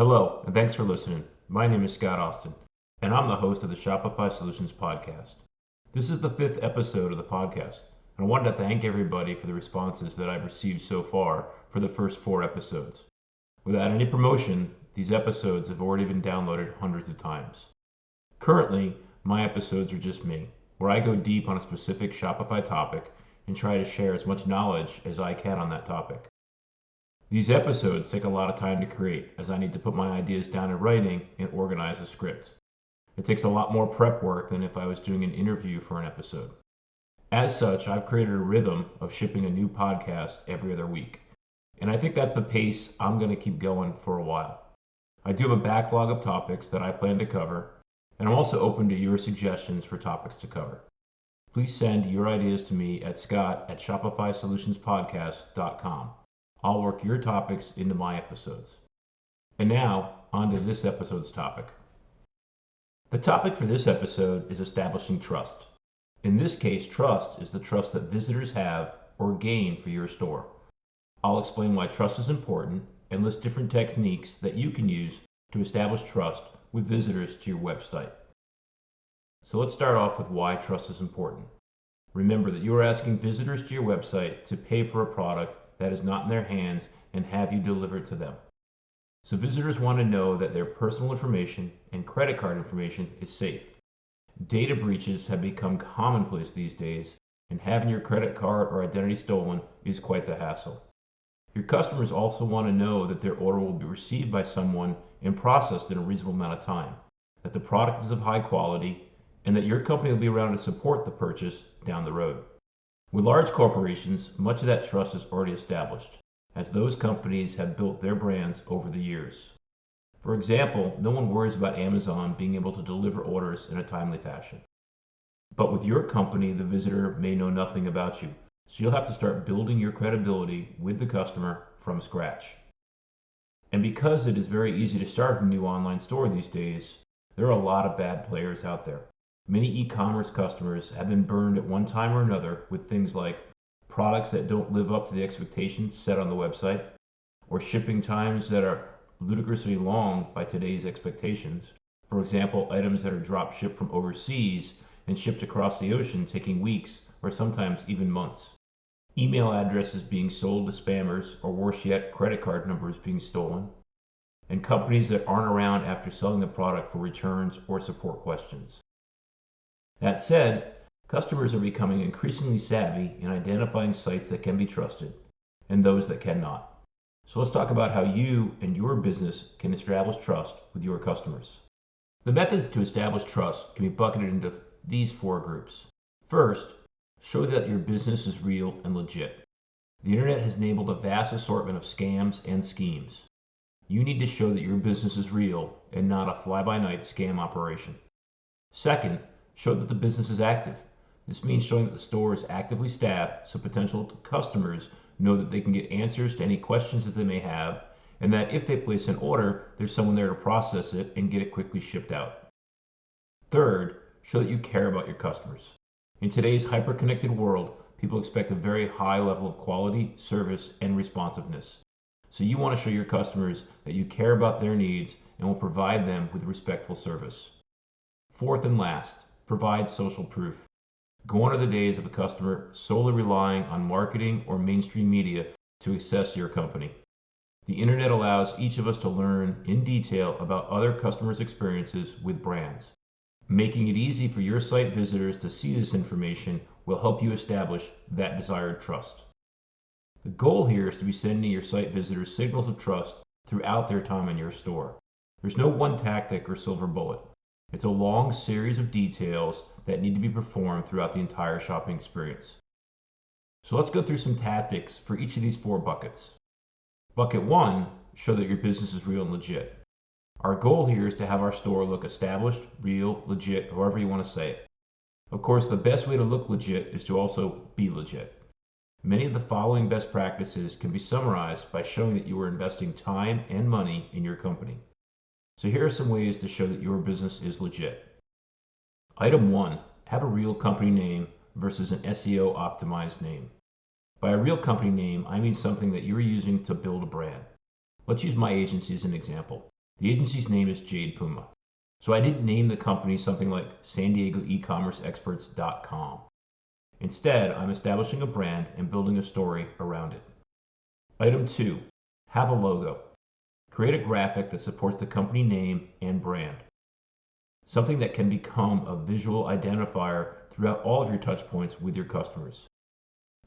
Hello, and thanks for listening. My name is Scott Austin, and I'm the host of the Shopify Solutions Podcast. This is the fifth episode of the podcast, and I wanted to thank everybody for the responses that I've received so far for the first four episodes. Without any promotion, these episodes have already been downloaded hundreds of times. Currently, my episodes are just me, where I go deep on a specific Shopify topic and try to share as much knowledge as I can on that topic. These episodes take a lot of time to create, as I need to put my ideas down in writing and organize a script. It takes a lot more prep work than if I was doing an interview for an episode. As such, I've created a rhythm of shipping a new podcast every other week, and I think that's the pace I'm going to keep going for a while. I do have a backlog of topics that I plan to cover, and I'm also open to your suggestions for topics to cover. Please send your ideas to me at scott@shopifysolutionspodcast.com. I'll work your topics into my episodes. And now, on to this episode's topic. The topic for this episode is establishing trust. In this case, trust is the trust that visitors have or gain for your store. I'll explain why trust is important and list different techniques that you can use to establish trust with visitors to your website. So let's start off with why trust is important. Remember that you are asking visitors to your website to pay for a product that is not in their hands and have you delivered to them. So visitors want to know that their personal information and credit card information is safe. Data breaches have become commonplace these days, and having your credit card or identity stolen is quite the hassle. Your customers also want to know that their order will be received by someone and processed in a reasonable amount of time, that the product is of high quality, and that your company will be around to support the purchase down the road. With large corporations, much of that trust is already established, as those companies have built their brands over the years. For example, no one worries about Amazon being able to deliver orders in a timely fashion. But with your company, the visitor may know nothing about you, so you'll have to start building your credibility with the customer from scratch. And because it is very easy to start a new online store these days, there are a lot of bad players out there. Many e-commerce customers have been burned at one time or another with things like products that don't live up to the expectations set on the website, or shipping times that are ludicrously long by today's expectations. For example, items that are drop shipped from overseas and shipped across the ocean taking weeks or sometimes even months. Email addresses being sold to spammers, or worse yet, credit card numbers being stolen. And companies that aren't around after selling the product for returns or support questions. That said, customers are becoming increasingly savvy in identifying sites that can be trusted and those that cannot. So let's talk about how you and your business can establish trust with your customers. The methods to establish trust can be bucketed into these four groups. First, show that your business is real and legit. The internet has enabled a vast assortment of scams and schemes. You need to show that your business is real and not a fly-by-night scam operation. Second, show that the business is active. This means showing that the store is actively staffed so potential customers know that they can get answers to any questions that they may have, and that if they place an order, there's someone there to process it and get it quickly shipped out. Third, show that you care about your customers. In today's hyper-connected world, people expect a very high level of quality, service, and responsiveness. So you want to show your customers that you care about their needs and will provide them with respectful service. Fourth and last, provide social proof. Gone are the days of a customer solely relying on marketing or mainstream media to access your company. The internet allows each of us to learn in detail about other customers' experiences with brands. Making it easy for your site visitors to see this information will help you establish that desired trust. The goal here is to be sending your site visitors signals of trust throughout their time in your store. There's no one tactic or silver bullet. It's a long series of details that need to be performed throughout the entire shopping experience. So let's go through some tactics for each of these four buckets. Bucket 1, show that your business is real and legit. Our goal here is to have our store look established, real, legit, however you want to say it. Of course, the best way to look legit is to also be legit. Many of the following best practices can be summarized by showing that you are investing time and money in your company. So here are some ways to show that your business is legit. Item 1, have a real company name versus an SEO optimized name. By a real company name, I mean something that you're using to build a brand. Let's use my agency as an example. The agency's name is Jade Puma. So I didn't name the company something like San Diego E-commerce experts.com. Instead, I'm establishing a brand and building a story around it. Item 2, have a logo. Create a graphic that supports the company name and brand. Something that can become a visual identifier throughout all of your touch points with your customers.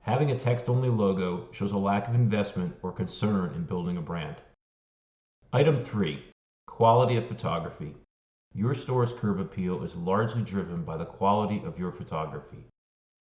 Having a text-only logo shows a lack of investment or concern in building a brand. Item 3, quality of photography. Your store's curb appeal is largely driven by the quality of your photography.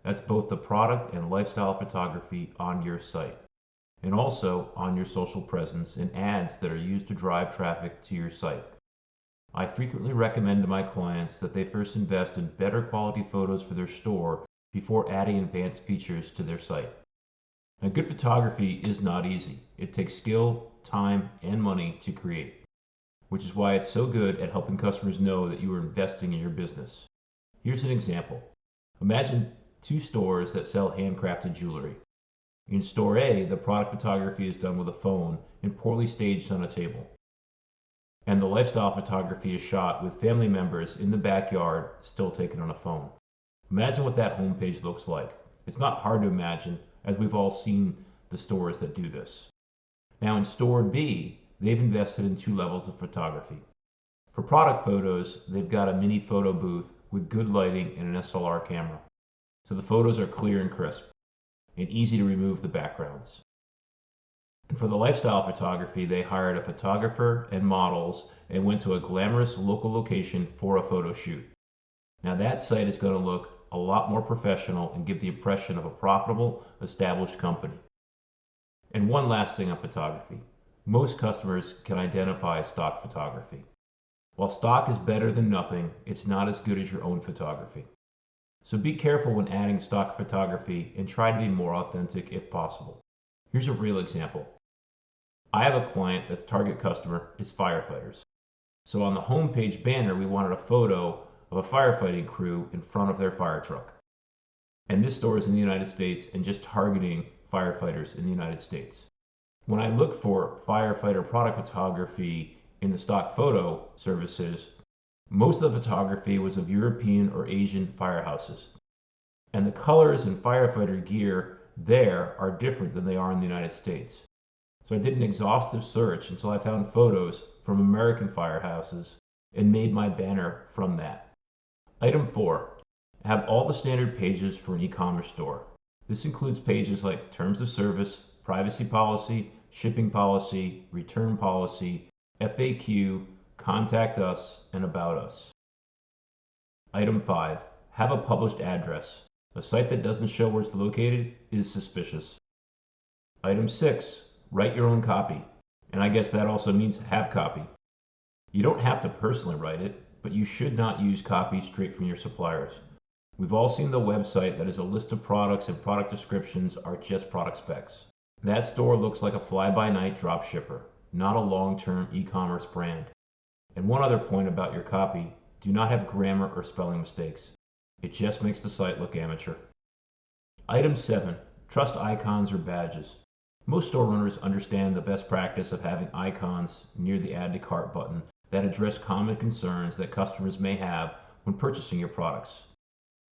That's both the product and lifestyle photography on your site, and also on your social presence and ads that are used to drive traffic to your site. I frequently recommend to my clients that they first invest in better quality photos for their store before adding advanced features to their site. Now, good photography is not easy. It takes skill, time, and money to create, which is why it's so good at helping customers know that you are investing in your business. Here's an example. Imagine two stores that sell handcrafted jewelry. In store A, the product photography is done with a phone and poorly staged on a table. And the lifestyle photography is shot with family members in the backyard, still taken on a phone. Imagine what that homepage looks like. It's not hard to imagine, as we've all seen the stores that do this. Now in store B, they've invested in 2 levels of photography. For product photos, they've got a mini photo booth with good lighting and an SLR camera. So the photos are clear and crisp, and easy to remove the backgrounds. And for the lifestyle photography, they hired a photographer and models and went to a glamorous local location for a photo shoot. Now that site is going to look a lot more professional and give the impression of a profitable, established company. And one last thing on photography. Most customers can identify stock photography. While stock is better than nothing, it's not as good as your own photography. So be careful when adding stock photography and try to be more authentic if possible. Here's a real example. I have a client that's target customer is firefighters. So on the homepage banner, we wanted a photo of a firefighting crew in front of their fire truck. And this store is in the United States and just targeting firefighters in the United States. When I looked for firefighter product photography in the stock photo services, most of the photography was of European or Asian firehouses. And the colors and firefighter gear there are different than they are in the United States. So I did an exhaustive search until I found photos from American firehouses and made my banner from that. Item 4. Have all the standard pages for an e-commerce store. This includes pages like terms of service, privacy policy, shipping policy, return policy, FAQ, contact us, and about us. Item 5. Have a published address. A site that doesn't show where it's located is suspicious. Item 6. Write your own copy. And I guess that also means have copy. You don't have to personally write it, but you should not use copy straight from your suppliers. We've all seen the website that is a list of products and product descriptions are just product specs. That store looks like a fly-by-night drop shipper, not a long-term e-commerce brand. And one other point about your copy, do not have grammar or spelling mistakes. It just makes the site look amateur. Item 7. Trust icons or badges. Most store owners understand the best practice of having icons near the Add to Cart button that address common concerns that customers may have when purchasing your products.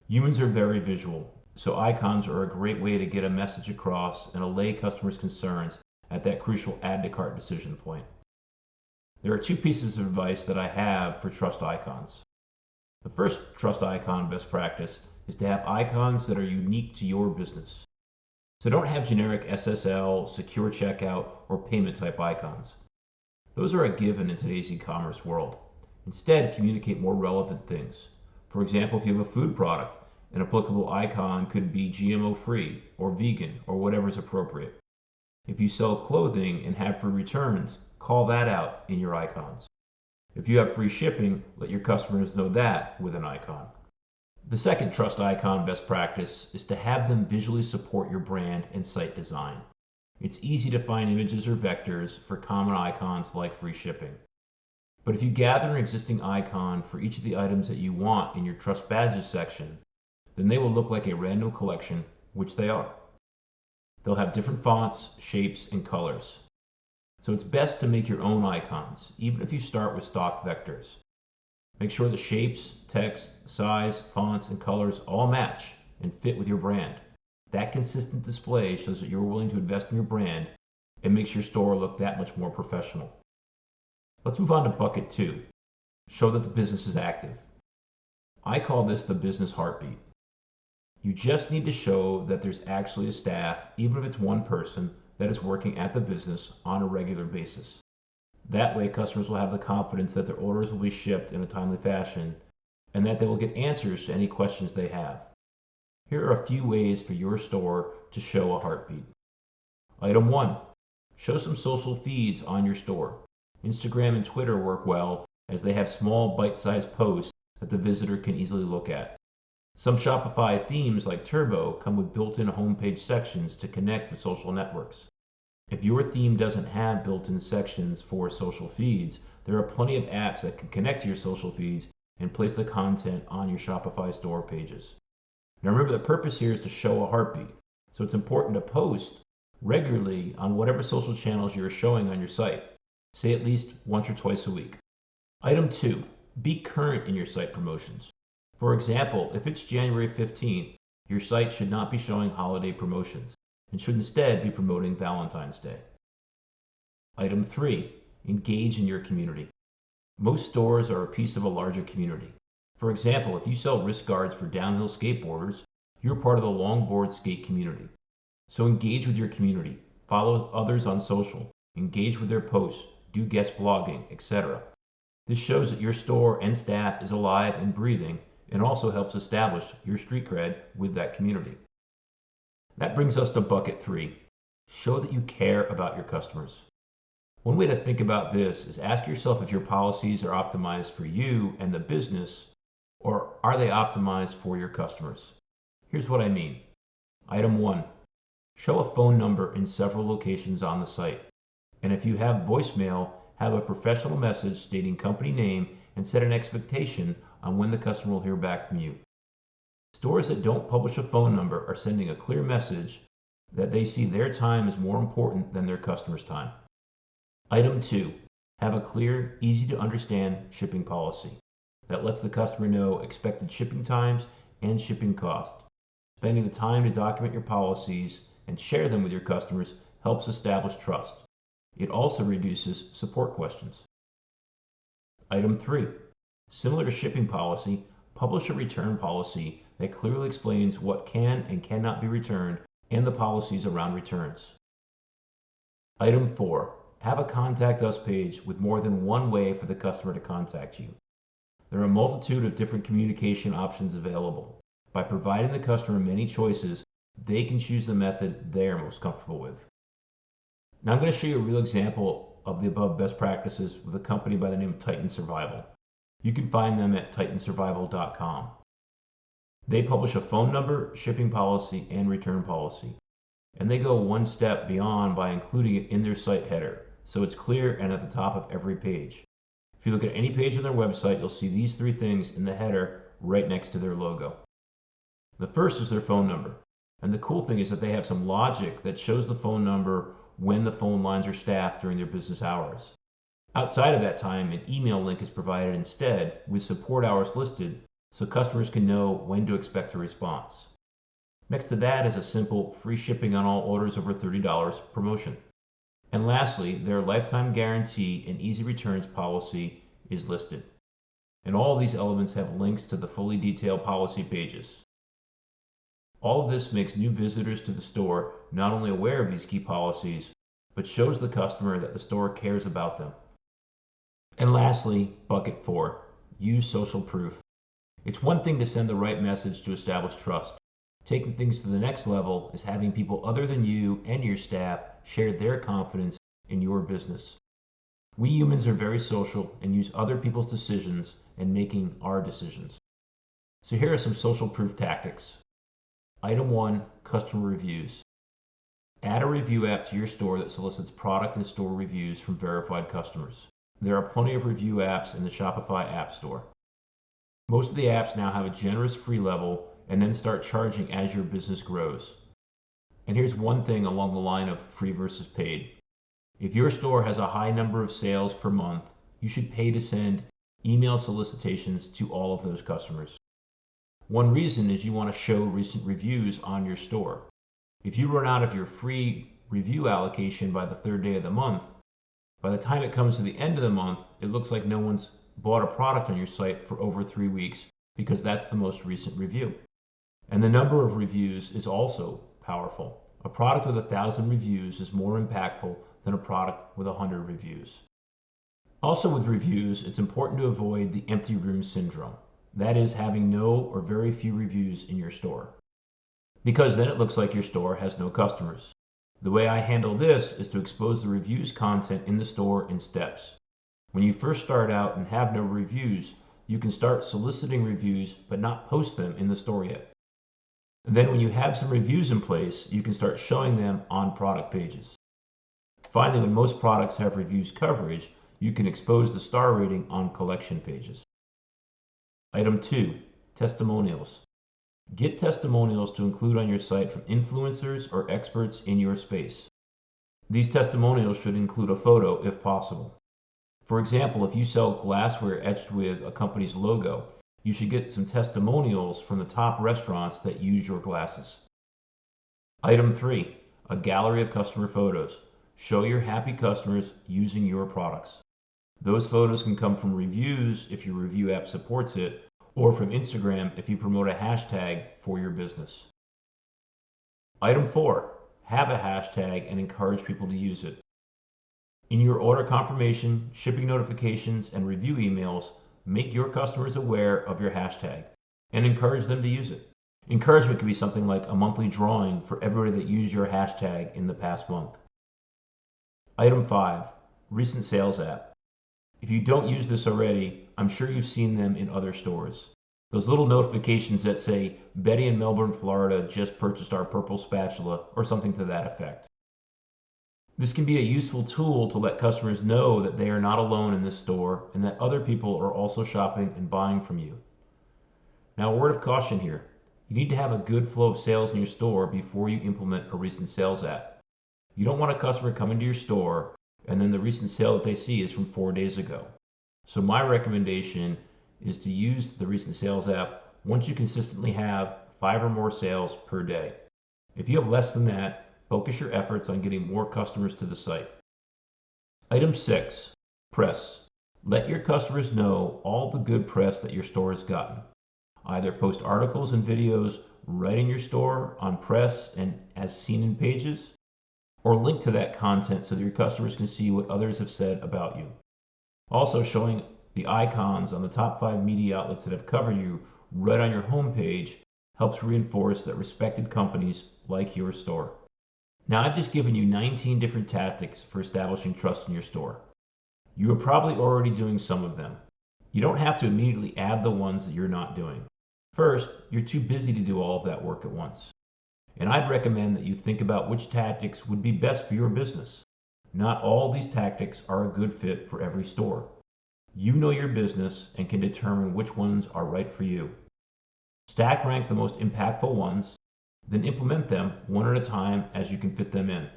Humans are very visual, so icons are a great way to get a message across and allay customers' concerns at that crucial Add to Cart decision point. There are 2 pieces of advice that I have for trust icons. The first trust icon best practice is to have icons that are unique to your business. So don't have generic SSL, secure checkout, or payment type icons. Those are a given in today's e-commerce world. Instead, communicate more relevant things. For example, if you have a food product, an applicable icon could be GMO free or vegan or whatever is appropriate. If you sell clothing and have free returns, call that out in your icons. If you have free shipping, let your customers know that with an icon. The second trust icon best practice is to have them visually support your brand and site design. It's easy to find images or vectors for common icons like free shipping. But if you gather an existing icon for each of the items that you want in your Trust Badges section, then they will look like a random collection, which they are. They'll have different fonts, shapes, and colors. So it's best to make your own icons, even if you start with stock vectors. Make sure the shapes, text, size, fonts, and colors all match and fit with your brand. That consistent display shows that you're willing to invest in your brand and makes your store look that much more professional. Let's move on to bucket 2. Show that the business is active. I call this the business heartbeat. You just need to show that there's actually a staff, even if it's one person, that is working at the business on a regular basis. That way, customers will have the confidence that their orders will be shipped in a timely fashion and that they will get answers to any questions they have. Here are a few ways for your store to show a heartbeat. Item 1. Show some social feeds on your store. Instagram and Twitter work well as they have small bite-sized posts that the visitor can easily look at. Some Shopify themes like Turbo come with built-in homepage sections to connect with social networks. If your theme doesn't have built-in sections for social feeds, there are plenty of apps that can connect to your social feeds and place the content on your Shopify store pages. Now remember, the purpose here is to show a heartbeat, so it's important to post regularly on whatever social channels you're showing on your site, say at least once or twice a week. Item 2. Be current in your site promotions. For example, if it's January 15th, your site should not be showing holiday promotions and should instead be promoting Valentine's Day. Item 3. Engage in your community. Most stores are a piece of a larger community. For example, if you sell wrist guards for downhill skateboarders, you're part of the longboard skate community. So engage with your community, follow others on social, engage with their posts, do guest blogging, etc. This shows that your store and staff is alive and breathing and also helps establish your street cred with that community. That brings us to bucket 3. Show that you care about your customers. One way to think about this is ask yourself if your policies are optimized for you and the business, or are they optimized for your customers? Here's what I mean. Item 1. Show a phone number in several locations on the site. And if you have voicemail, have a professional message stating company name and set an expectation on when the customer will hear back from you. Stores that don't publish a phone number are sending a clear message that they see their time is more important than their customers' time. Item 2. Have a clear, easy to understand shipping policy that lets the customer know expected shipping times and shipping cost. Spending the time to document your policies and share them with your customers helps establish trust. It also reduces support questions. Item 3. Similar to shipping policy, publish a return policy that clearly explains what can and cannot be returned and the policies around returns. Item 4. Have a contact us page with more than one way for the customer to contact you. There are a multitude of different communication options available. By providing the customer many choices, they can choose the method they are most comfortable with. Now I'm going to show you a real example of the above best practices with a company by the name of Titan Survival. You can find them at titansurvival.com. They publish a phone number, shipping policy, and return policy. And they go one step beyond by including it in their site header, so it's clear and at the top of every page. If you look at any page on their website, you'll see these 3 things in the header right next to their logo. The first is their phone number. And the cool thing is that they have some logic that shows the phone number when the phone lines are staffed during their business hours. Outside of that time, an email link is provided instead with support hours listed so customers can know when to expect a response. Next to that is a simple free shipping on all orders over $30 promotion. And lastly, their lifetime guarantee and easy returns policy is listed. And all of these elements have links to the fully detailed policy pages. All of this makes new visitors to the store not only aware of these key policies, but shows the customer that the store cares about them. And lastly, bucket 4, use social proof. It's one thing to send the right message to establish trust. Taking things to the next level is having people other than you and your staff share their confidence in your business. We humans are very social and use other people's decisions in making our decisions. So here are some social proof tactics. Item 1, customer reviews. Add a review app to your store that solicits product and store reviews from verified customers. There are plenty of review apps in the Shopify App Store. Most of the apps now have a generous free level and then start charging as your business grows. And here's one thing along the line of free versus paid. If your store has a high number of sales per month, you should pay to send email solicitations to all of those customers. One reason is you want to show recent reviews on your store. If you run out of your free review allocation by the third day of the month, by the time it comes to the end of the month, it looks like no one's bought a product on your site for over 3 weeks because that's the most recent review. And the number of reviews is also powerful. A product with 1,000 reviews is more impactful than a product with 100 reviews. Also with reviews, it's important to avoid the empty room syndrome. That is, having no or very few reviews in your store, because then it looks like your store has no customers. The way I handle this is to expose the reviews content in the store in steps. When you first start out and have no reviews, you can start soliciting reviews but not post them in the store yet. And then when you have some reviews in place, you can start showing them on product pages. Finally, when most products have reviews coverage, you can expose the star rating on collection pages. Item 2, testimonials. Get testimonials to include on your site from influencers or experts in your space. These testimonials should include a photo if possible. For example, if you sell glassware etched with a company's logo, you should get some testimonials from the top restaurants that use your glasses. Item 3, a gallery of customer photos. Show your happy customers using your products. Those photos can come from reviews if your review app supports it, or from Instagram if you promote a hashtag for your business. Item 4, have a hashtag and encourage people to use it. In your order confirmation, shipping notifications, and review emails, make your customers aware of your hashtag and encourage them to use it. Encouragement can be something like a monthly drawing for everybody that used your hashtag in the past month. Item 5, recent sales app. If you don't use this already, I'm sure you've seen them in other stores. Those little notifications that say, Betty in Melbourne, Florida just purchased our purple spatula, or something to that effect. This can be a useful tool to let customers know that they are not alone in this store and that other people are also shopping and buying from you. Now, a word of caution here. You need to have a good flow of sales in your store before you implement a recent sales app. You don't want a customer coming to your store and then the recent sale that they see is from 4 days ago. So my recommendation is to use the recent sales app once you consistently have 5 or more sales per day. If you have less than that, focus your efforts on getting more customers to the site. Item 6, press. Let your customers know all the good press that your store has gotten. Either post articles and videos right in your store on press and as seen in pages, or link to that content so that your customers can see what others have said about you. Also, showing the icons on the top 5 media outlets that have covered you right on your homepage helps reinforce that respected companies like your store. Now, I've just given you 19 different tactics for establishing trust in your store. You are probably already doing some of them. You don't have to immediately add the ones that you're not doing. First, you're too busy to do all of that work at once. And I'd recommend that you think about which tactics would be best for your business. Not all these tactics are a good fit for every store. You know your business and can determine which ones are right for you. Stack rank the most impactful ones, then implement them one at a time as you can fit them in.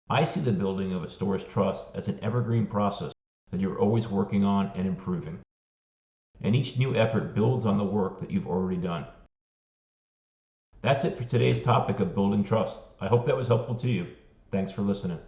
I see the building of a store's trust as an evergreen process that you're always working on and improving. And each new effort builds on the work that you've already done. That's it for today's topic of building trust. I hope that was helpful to you. Thanks for listening.